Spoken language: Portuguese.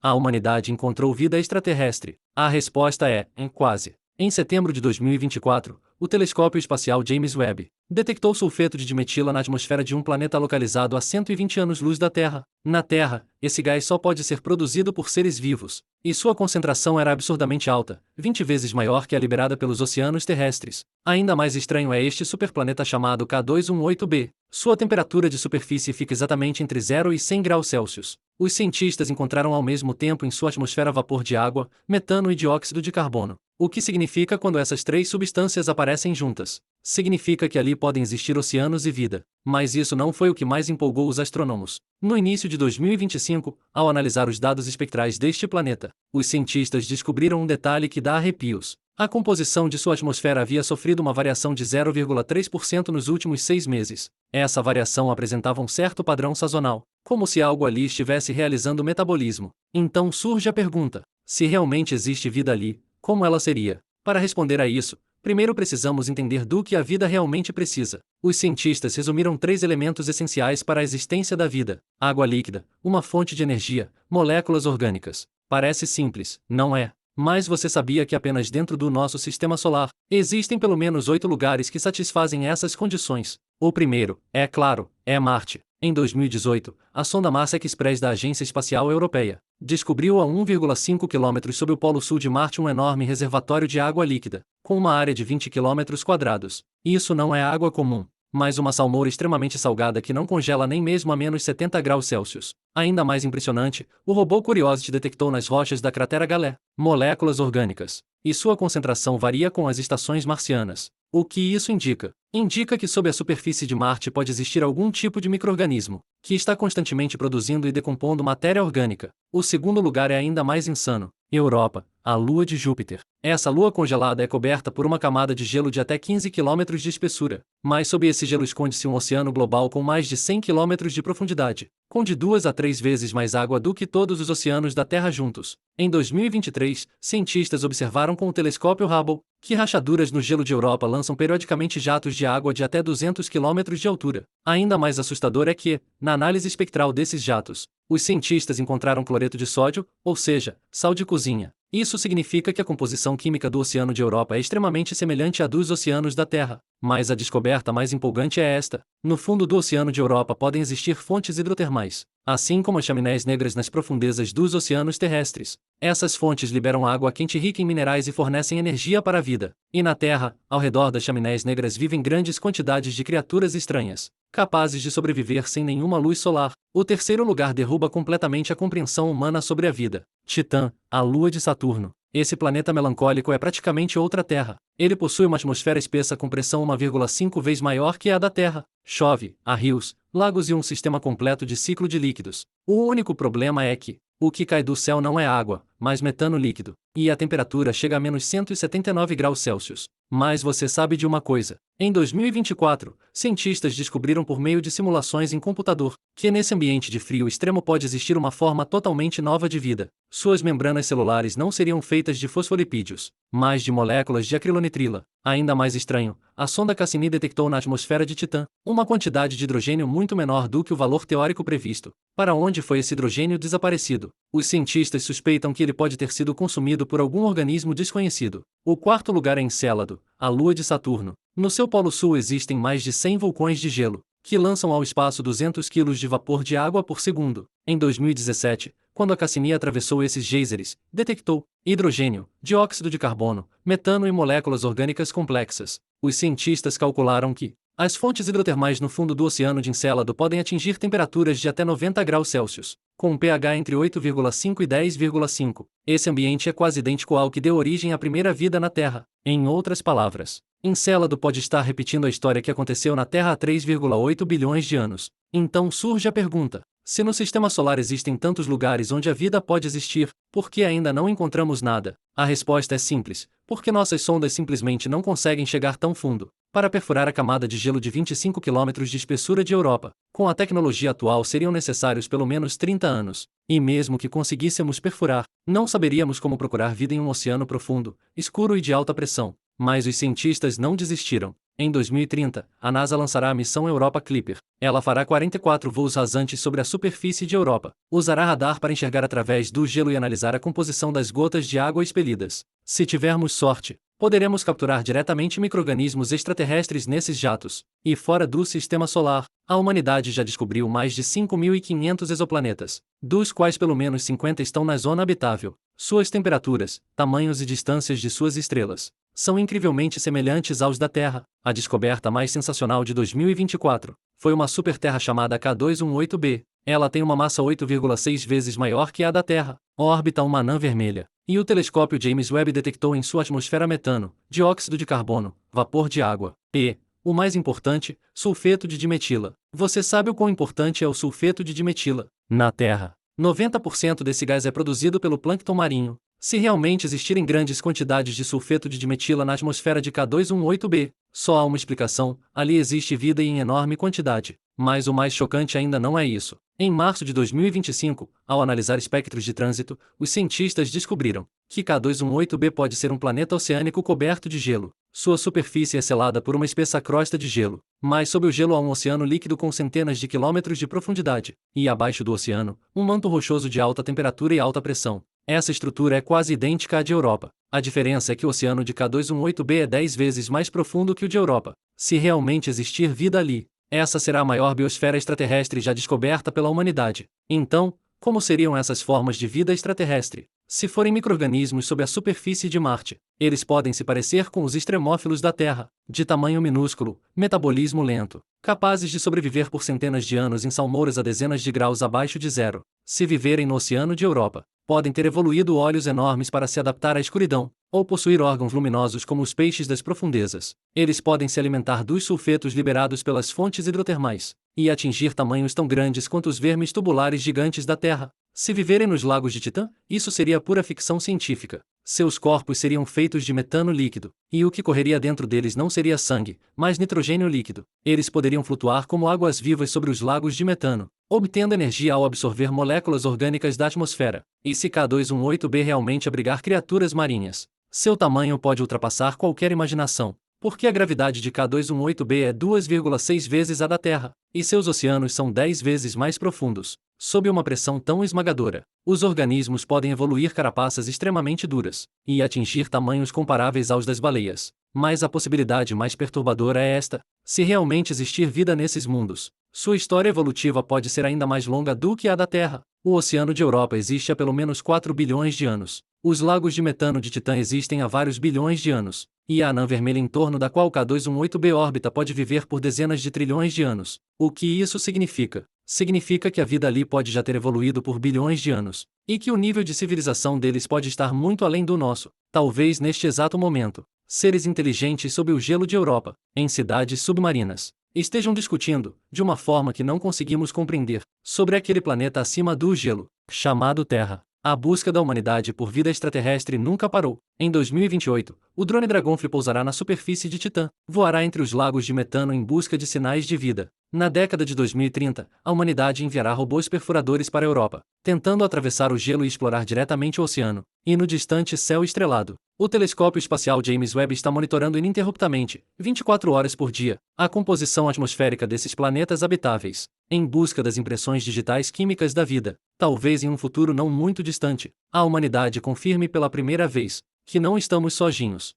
a humanidade encontrou vida extraterrestre? A resposta é, quase. Em setembro de 2024, o telescópio espacial James Webb detectou sulfeto de dimetila na atmosfera de um planeta localizado a 120 anos-luz da Terra. Na Terra, esse gás só pode ser produzido por seres vivos, e sua concentração era absurdamente alta, 20 vezes maior que a liberada pelos oceanos terrestres. Ainda mais estranho é este superplaneta chamado K218b. Sua temperatura de superfície fica exatamente entre 0 e 100 graus Celsius. Os cientistas encontraram ao mesmo tempo em sua atmosfera vapor de água, metano e dióxido de carbono. O que significa quando essas três substâncias aparecem juntas? Significa que ali podem existir oceanos e vida. Mas isso não foi o que mais empolgou os astrônomos. No início de 2025, ao analisar os dados espectrais deste planeta, os cientistas descobriram um detalhe que dá arrepios. A composição de sua atmosfera havia sofrido uma variação de 0,3% nos últimos 6 meses. Essa variação apresentava um certo padrão sazonal, como se algo ali estivesse realizando metabolismo. Então surge a pergunta: se realmente existe vida ali, como ela seria? Para responder a isso, primeiro precisamos entender do que a vida realmente precisa. Os cientistas resumiram 3 elementos essenciais para a existência da vida: água líquida, uma fonte de energia, moléculas orgânicas. Parece simples, não é? Mas você sabia que apenas dentro do nosso sistema solar existem pelo menos 8 lugares que satisfazem essas condições? O primeiro, é claro, é Marte. Em 2018, a sonda Mars Express da Agência Espacial Europeia descobriu a 1,5 km sob o polo sul de Marte um enorme reservatório de água líquida, com uma área de 20 km². Isso não é água comum, mas uma salmoura extremamente salgada que não congela nem mesmo a menos 70 graus Celsius. Ainda mais impressionante, o robô Curiosity detectou nas rochas da cratera Galé moléculas orgânicas, e sua concentração varia com as estações marcianas. O que isso indica? Indica que sob a superfície de Marte pode existir algum tipo de micro-organismo, que está constantemente produzindo e decompondo matéria orgânica. O segundo lugar é ainda mais insano: Europa, a lua de Júpiter. Essa lua congelada é coberta por uma camada de gelo de até 15 km de espessura, mas sob esse gelo esconde-se um oceano global com mais de 100 km de profundidade, com de 2 a 3 vezes mais água do que todos os oceanos da Terra juntos. Em 2023, cientistas observaram com o telescópio Hubble que rachaduras no gelo de Europa lançam periodicamente jatos de água de até 200 km de altura. Ainda mais assustador é que, na análise espectral desses jatos, os cientistas encontraram cloreto de sódio, ou seja, sal de cozinha. Isso significa que a composição química do Oceano de Europa é extremamente semelhante à dos oceanos da Terra. Mas a descoberta mais empolgante é esta: no fundo do Oceano de Europa podem existir fontes hidrotermais, assim como as chaminés negras nas profundezas dos oceanos terrestres. Essas fontes liberam água quente rica em minerais e fornecem energia para a vida. E na Terra, ao redor das chaminés negras vivem grandes quantidades de criaturas estranhas, capazes de sobreviver sem nenhuma luz solar. O terceiro lugar derruba completamente a compreensão humana sobre a vida: Titã, a lua de Saturno. Esse planeta melancólico é praticamente outra Terra. Ele possui uma atmosfera espessa com pressão 1,5 vezes maior que a da Terra. Chove, há rios, lagos e um sistema completo de ciclo de líquidos. O único problema é que o que cai do céu não é água, mas metano líquido, e a temperatura chega a menos 179 graus Celsius. Mas você sabe de uma coisa: em 2024, cientistas descobriram por meio de simulações em computador que nesse ambiente de frio extremo pode existir uma forma totalmente nova de vida. Suas membranas celulares não seriam feitas de fosfolipídios, mas de moléculas de acrilonitrila. Ainda mais estranho, a sonda Cassini detectou na atmosfera de Titã uma quantidade de hidrogênio muito menor do que o valor teórico previsto. Para onde foi esse hidrogênio desaparecido? Os cientistas suspeitam que ele pode ter sido consumido por algum organismo desconhecido. O quarto lugar é Encélado, a lua de Saturno. No seu polo sul existem mais de 100 vulcões de gelo, que lançam ao espaço 200 kg de vapor de água por segundo. Em 2017, quando a Cassini atravessou esses geysers, detectou hidrogênio, dióxido de carbono, metano e moléculas orgânicas complexas. Os cientistas calcularam que as fontes hidrotermais no fundo do oceano de Encélado podem atingir temperaturas de até 90 graus Celsius, com um pH entre 8,5 e 10,5. Esse ambiente é quase idêntico ao que deu origem à primeira vida na Terra. Em outras palavras, Encélado pode estar repetindo a história que aconteceu na Terra há 3,8 bilhões de anos. Então surge a pergunta: se no Sistema Solar existem tantos lugares onde a vida pode existir, por que ainda não encontramos nada? A resposta é simples: porque nossas sondas simplesmente não conseguem chegar tão fundo. Para perfurar a camada de gelo de 25 km de espessura de Europa, com a tecnologia atual seriam necessários pelo menos 30 anos. E mesmo que conseguíssemos perfurar, não saberíamos como procurar vida em um oceano profundo, escuro e de alta pressão. Mas os cientistas não desistiram. Em 2030, a NASA lançará a missão Europa Clipper. Ela fará 44 voos rasantes sobre a superfície de Europa. Usará radar para enxergar através do gelo e analisar a composição das gotas de água expelidas. Se tivermos sorte, poderemos capturar diretamente micro-organismos extraterrestres nesses jatos. E fora do Sistema Solar, a humanidade já descobriu mais de 5.500 exoplanetas, dos quais pelo menos 50 estão na zona habitável. Suas temperaturas, tamanhos e distâncias de suas estrelas são incrivelmente semelhantes aos da Terra. A descoberta mais sensacional de 2024 foi uma superterra chamada K218b. Ela tem uma massa 8,6 vezes maior que a da Terra, órbita uma anã vermelha, e o telescópio James Webb detectou em sua atmosfera metano, dióxido de carbono, vapor de água e, o mais importante, sulfeto de dimetila. Você sabe o quão importante é o sulfeto de dimetila? Na Terra, 90% desse gás é produzido pelo plâncton marinho. Se realmente existirem grandes quantidades de sulfeto de dimetila na atmosfera de K218b, só há uma explicação: ali existe vida em enorme quantidade. Mas o mais chocante ainda não é isso. Em março de 2025, ao analisar espectros de trânsito, os cientistas descobriram que K218b pode ser um planeta oceânico coberto de gelo. Sua superfície é selada por uma espessa crosta de gelo, mas sob o gelo há um oceano líquido com centenas de quilômetros de profundidade, e abaixo do oceano, um manto rochoso de alta temperatura e alta pressão. Essa estrutura é quase idêntica à de Europa. A diferença é que o oceano de K218b é 10 vezes mais profundo que o de Europa. Se realmente existir vida ali, essa será a maior biosfera extraterrestre já descoberta pela humanidade. Então, como seriam essas formas de vida extraterrestre? Se forem micro-organismos sob a superfície de Marte, eles podem se parecer com os extremófilos da Terra, de tamanho minúsculo, metabolismo lento, capazes de sobreviver por centenas de anos em salmouras a dezenas de graus abaixo de zero. Se viverem no Oceano de Europa, podem ter evoluído olhos enormes para se adaptar à escuridão, ou possuir órgãos luminosos como os peixes das profundezas. Eles podem se alimentar dos sulfetos liberados pelas fontes hidrotermais, e atingir tamanhos tão grandes quanto os vermes tubulares gigantes da Terra. Se viverem nos lagos de Titã, isso seria pura ficção científica. Seus corpos seriam feitos de metano líquido, e o que correria dentro deles não seria sangue, mas nitrogênio líquido. Eles poderiam flutuar como águas vivas sobre os lagos de metano, obtendo energia ao absorver moléculas orgânicas da atmosfera. E se K218b realmente abrigar criaturas marinhas, seu tamanho pode ultrapassar qualquer imaginação, porque a gravidade de K218b é 2,6 vezes a da Terra, e seus oceanos são 10 vezes mais profundos. Sob uma pressão tão esmagadora, os organismos podem evoluir carapaças extremamente duras, e atingir tamanhos comparáveis aos das baleias. Mas a possibilidade mais perturbadora é esta: se realmente existir vida nesses mundos, sua história evolutiva pode ser ainda mais longa do que a da Terra. O Oceano de Europa existe há pelo menos 4 bilhões de anos. Os lagos de metano de Titã existem há vários bilhões de anos, e a anã vermelha em torno da qual K218b orbita pode viver por dezenas de trilhões de anos. O que isso significa? Significa que a vida ali pode já ter evoluído por bilhões de anos, e que o nível de civilização deles pode estar muito além do nosso. Talvez neste exato momento, seres inteligentes sob o gelo de Europa, em cidades submarinas, estejam discutindo, de uma forma que não conseguimos compreender, sobre aquele planeta acima do gelo, chamado Terra. A busca da humanidade por vida extraterrestre nunca parou. Em 2028, o drone Dragonfly pousará na superfície de Titã, voará entre os lagos de metano em busca de sinais de vida. Na década de 2030, a humanidade enviará robôs perfuradores para a Europa, tentando atravessar o gelo e explorar diretamente o oceano. E no distante céu estrelado, o telescópio espacial James Webb está monitorando ininterruptamente, 24 horas por dia, a composição atmosférica desses planetas habitáveis, em busca das impressões digitais químicas da vida. Talvez em um futuro não muito distante, a humanidade confirme pela primeira vez que não estamos sozinhos.